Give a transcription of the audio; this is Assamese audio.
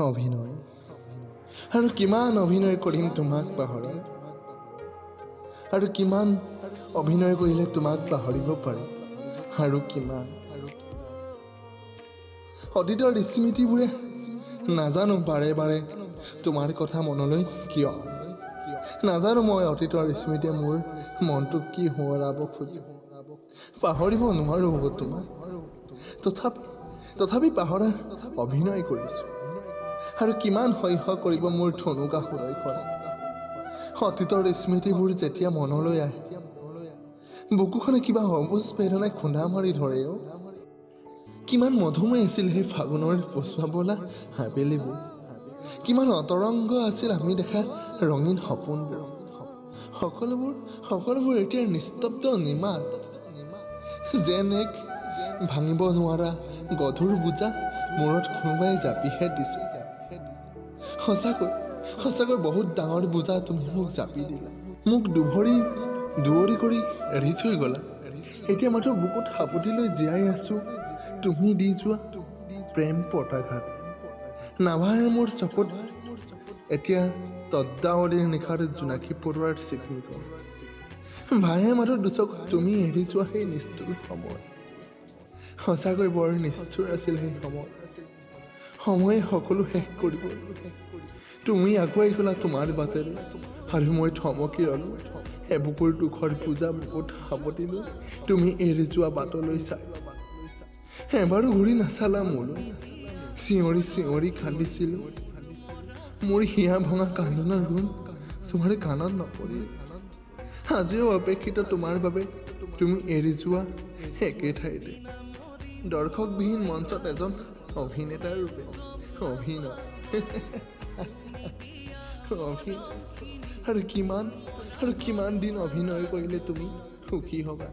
অভিনয় আৰু কিমান অভিনয় কৰিম তোমাক পাহৰি আৰু কিমান অভিনয় কৰিলে তোমাক পাহৰিব পাৰি আৰু কিমান অতীতৰ স্মৃতিবোৰে নাজানো বাৰে বাৰে তোমাৰ কথা মনলৈ কিয় নাজানো মই অতীতৰ স্মৃতিয়ে মোৰ মনটোক কি সোঁৱৰাব খোজে পাহৰিব নোৱাৰো তোমাক তথাপি পাহৰাৰ অভিনয় কৰিছোঁ আৰু কিমান সহ্য কৰিব মোৰ ঠনুকা সুৰক্ষণ অতীতৰ স্মৃতিবোৰ যেতিয়া মনলৈ আহে বুকুখনে কিবা অবুজ প্ৰেৰণাই খুন্দা মাৰি ধৰে কিমান মধুময় আছিল সেই ফাগুনৰ পচুৱা বোলা আবেলিবোৰ কিমান অতৰংগ আছিল আমি দেখা ৰঙীন সপোনবোৰ সকলোবোৰ এতিয়া নিস্তব্ধ নিমাত যেন এক ভাঙিব নোৱাৰা গধুৰ বোজা মূৰত কোনোবাই জাপিহে দিছে সঁচাকৈ বহুত ডাঙৰ বোজা তুমি মোক জাপি দিলা মোক দুৱৰি কৰি এৰি থৈ গলা এতিয়া মাত্ৰ বুকুত সাৱটি লৈ জীয়াই আছো তুমি দি যোৱা প্ৰেম পতাঘাত নাভাহে মোৰ চকুত এতিয়া তদ্দাৱলীৰ নিশাৰ জোনাকী পৰুৱাৰ চিকমিকন ভাহে মাত্ৰ দুচক তুমি এৰি যোৱা সেই নিষ্ঠুৰ সময় সঁচাকৈ বৰ নিষ্ঠুৰ আছিল সেই সময়ে সকলো শেষ কৰিব তুমি আগুৱাই গলা তোমাৰ বাটেৰে আৰু মই থমকি ৰলো এবুকুৰ দুখৰ পূজা বুকুত সাৱটিলো তুমি এৰি যোৱা বাটলৈ চাই এবাৰো ঘূৰি নাচালা মোলৈ চিঞৰি কান্দিছিলো মোৰ হিয়া ভঙা কান্দোনৰ ৰুণ তোমাৰ কাণত নপৰিল আজিও অপেক্ষিত তোমাৰ বাবে তুমি এৰি যোৱা একে ঠাইতে দৰ্শকবিহীন মঞ্চত এজন অভিনেতাৰ ৰূপে অভিনয় আৰু কিমান দিন অভিনয় কৰিলে তুমি সুখী হবা।